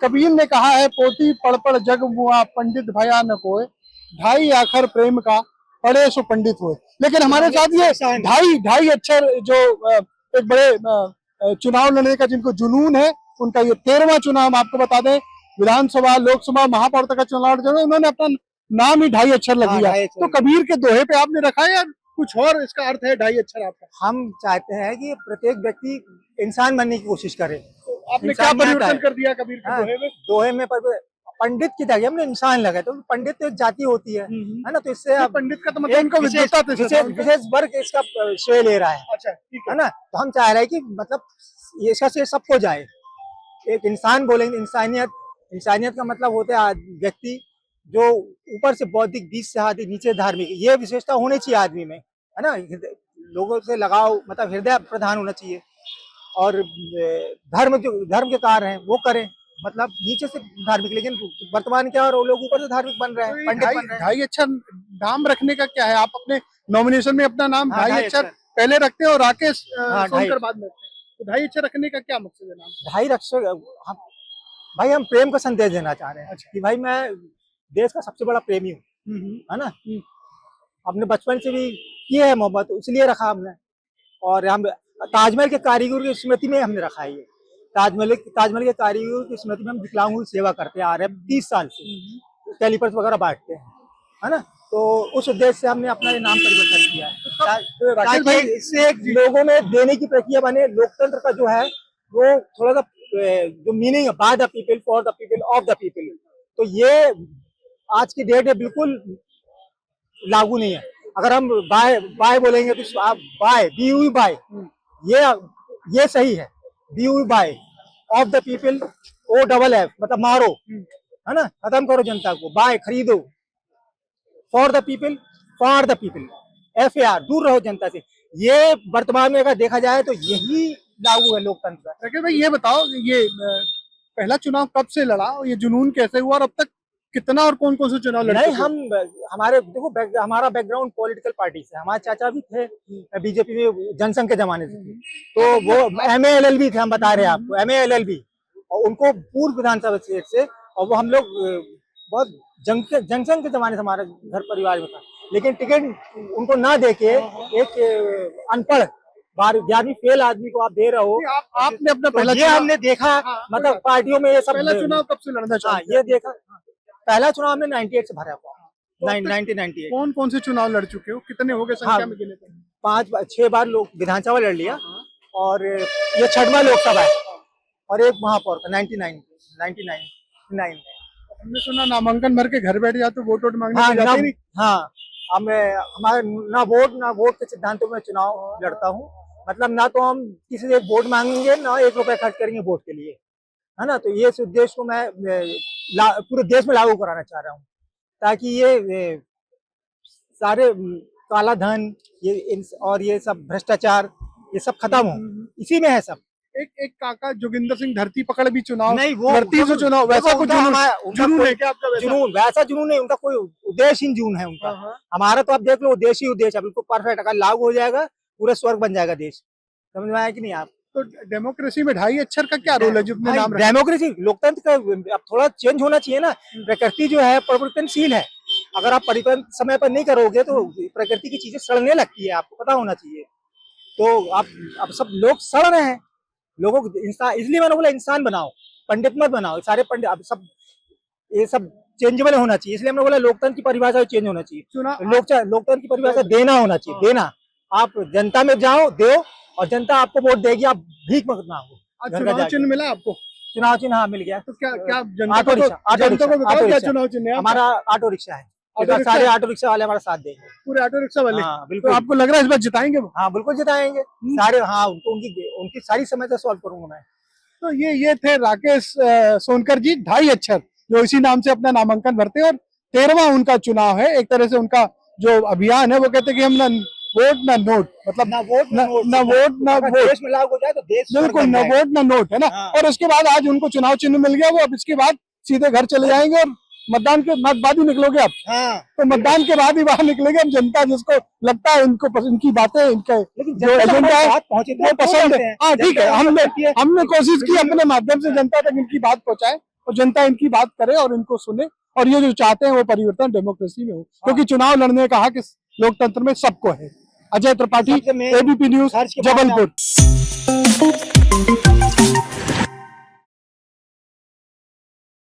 कबीर ने कहा है, पोती पढ़ पढ़ जग मुआ, पंडित भया न कोय, ढाई आखर प्रेम का, पढ़े सो पंडित हुए। लेकिन हमारे साथ ये ढाई ढाई अक्षर जो एक बड़े चुनाव लड़ने का जिनको जुनून है, उनका ये 13वां चुनाव। हम आपको बता दें, विधानसभा, लोकसभा, महापौर तक का चुनाव जो है, उन्होंने अपना नाम ही ढाई अक्षर लग लिया। तो कबीर के दोहे पे आपने रखा है या कुछ और इसका अर्थ है ढाई अक्षर आपका? हम चाहते हैं कि प्रत्येक व्यक्ति इंसान बनने की कोशिश करे। आपने क्या परिवर्तन कर दिया कबीर के दोहे में? दोहे में पंडित की जगह हमने इंसान लगाए। तो पंडित तो एक जाति होती है ना, तो इससे आप पंडित का तो मतलब उनका विशेष वर्ग इसका श्रेय ले रहा है। अच्छा, ठीक है ना। तो हम चाह रहे हैं कि मतलब ये से सबको जाए। एक इंसान बोलेंगे, इंसानियत का मतलब होता है व्यक्ति जो ऊपर से बौद्धिक, बीच से आदि, नीचे धार्मिक, ये विशेषता होनी चाहिए आदमी में, है ना। लोगों से लगाव, मतलब हृदय प्रधान होना चाहिए। और धर्म के कार्य हैं वो करें, मतलब नीचे से धार्मिक। लेकिन वर्तमान क्या, और लोग ऊपर से धार्मिक बन रहे हैं, पंडित बन रहे हैं। ढाई अक्षर नाम रखने का क्या है? आप अपने नॉमिनेशन में अपना नाम ढाई अक्षर पहले रखते हैं और राकेश सोनकर बाद में रखते हैं, तो ढाई अक्षर रखने का क्या मकसद है नाम? ढाई अक्षर भाई हम प्रेम का संदेश देना चाह रहे हैं। अच्छा। कि भाई मैं देश का सबसे बड़ा प्रेमी हूँ, है ना। अपने बचपन से भी की है मोहब्बत, इसलिए रखा हमने। और हम ताजमहल के कारीगर की स्मृति में हमने रखा है ये। ताजमहल के कारीगर की स्मृति में हम विकलांगों की सेवा करते आ रहे हैं 30 साल से, कैलिपर्स वगैरह बांटते हैं, है ना। तो उस उद्देश्य से हमने अपना नाम परिवर्तन किया है, ताकि इससे लोगों में देने की प्रक्रिया बने। लोकतंत्र का जो है वो थोड़ा सा जो मीनिंग है, by the people, for the people, of the people, तो ये आज की डेट में बिल्कुल लागू नहीं है। अगर हम बाय बोलेंगे तो आप बाय, बी बाय, ये सही है। B by, of the people, O double F, मतलब मारो, है ना, खत्म करो जनता को। बाय, खरीदो। फॉर द पीपल, FAR, दूर रहो जनता से। ये वर्तमान में अगर देखा जाए तो यही लागू है लोकतंत्र का। राकेश भाई ये बताओ, ये पहला चुनाव कब से लड़ा, ये जुनून कैसे हुआ, और अब तक कितना और कौन कौन से चुनाव लड़े? नहीं, हमारा बैकग्राउंड पॉलिटिकल पार्टी से। हमारे चाचा भी थे बीजेपी में जनसंघ के जमाने से, तो वो MA LLB थे। हम बता रहे हैं आपको, MA LLB, और उनको पूर्व विधानसभा सीट से। और वो हम लोग बहुत जनसंघ के जमाने से हमारे घर परिवार में था। लेकिन टिकट उनको ना देके एक अनपढ़ 11वीं फेल आदमी को आप दे रहे हो। आपने अपना पहला ये हमने देखा, मतलब पार्टियों में ये सब। पहला चुनाव कब से लड़ना चाहते हैं? ये देखा, पहला चुनाव हमने 98 से भरा था। 1998। कौन कौन से चुनाव लड़ चुके हो, कितने हो गए संख्या में गिने तो? 6 बार लोग विधानसभा लड़ लिया, और ये 6वां लोकसभा है, और एक महापौर का 99। हमने सुना नामांकन भर के घर बैठ जाते, वोट मांगने जाते नहीं। हाँ, हमारे ना वोट के सिद्धांतों में चुनाव लड़ता हूँ। मतलब ना तो हम किसी से वोट मांगेंगे, ना 1 रुपया खर्च करेंगे वोट के लिए, है ना। तो ये उद्देश्य को मैं पूरे देश में लागू कराना चाह रहा हूँ, ताकि ये सारे काला धन, और ये सब भ्रष्टाचार, ये सब खत्म हो। इसी में है सब। एक काका जोगिंदर सिंह धरती पकड़ भी चुनाव नहीं, वो चुनाव वैसा कुछ जुनून है क्या आपका? वैसा जुनून नहीं, उनका कोई उद्देश्यहीन जुनून है उनका। हमारा तो आप देख लो, उद्देश्य है बिल्कुल परफेक्ट। अगर लागू हो जाएगा, पूरा स्वर्ग बन जाएगा देश। समझ में आया कि नहीं आप? तो डेमोक्रेसी में ढाई अक्षर का क्या रोल है? जितने नाम डेमोक्रेसी, लोकतंत्र का अब थोड़ा चेंज होना चाहिए ना। प्रकृति जो है परिवर्तनशील है। अगर आप परिवर्तन समय पर नहीं करोगे तो प्रकृति की चीजें सड़ने लगती है, आपको पता होना चाहिए। तो अब सब लोग सड़ रहे हैं। लोगों को इसलिए मैंने बोला इंसान बनाओ, पंडित मत बनाओ। सारे पंडित अब सब ये सब चेंजेबल होना चाहिए। इसलिए हमने बोला लोकतंत्र की परिभाषा चेंज होना चाहिए। लोकतंत्र की परिभाषा देना होना चाहिए। देना, आप जनता में जाओ, दो, और जनता आपको वोट देगी। आप भीख मत मांगो। चुनाव चिन्ह मिला आपको? चुनाव चिन्ह हाँ मिल गया। तो क्या ऑटो रिक्शा, चुनाव चिन्ह हमारा ऑटो रिक्शा है। सारे ऑटो रिक्शा वाले हमारा साथ देंगे, पूरे ऑटो रिक्शा वाले। हाँ बिल्कुल। तो आपको लग रहा है इस बार जिताएंगे वो? हाँ बिल्कुल जिताएंगे सारे। हाँ, उनकी सारी समस्या सॉल्व करूंगा मैं। तो ये थे राकेश सोनकर जी, ढाई अक्षर, जो इसी नाम से अपना नामांकन भरते हैं। और 13वां उनका चुनाव है। एक तरह से उनका जो अभियान है, वो कहते हैं कि हम ना वोट ना नोट, मतलब ना वोट ना देश में लागू हो जाए तो देश बिल्कुल ना वोट ना नोट, है ना। और उसके बाद आज उनको चुनाव चिन्ह मिल गया। वो अब इसके बाद सीधे घर चले जाएंगे, और मतदान के बाद ही निकलोगे आप? हाँ। तो मतदान के बाद ही बाहर निकलेंगे। अब जनता जिसको लगता है इनकी बातें, इनके जो एजेंडा है वो पसंद है। हाँ ठीक है, हमने कोशिश की अपने माध्यम से जनता तक इनकी बात पहुंचाए। और जनता इनकी बात करे और इनको सुने, और ये जो चाहते हैं वो परिवर्तन डेमोक्रेसी में हो, क्योंकि चुनाव लड़ने का हक इस लोकतंत्र में सबको है। अजय त्रिपाठी, सबसे main एबीपी न्यूज, खर्च के बारे में जबलपुर।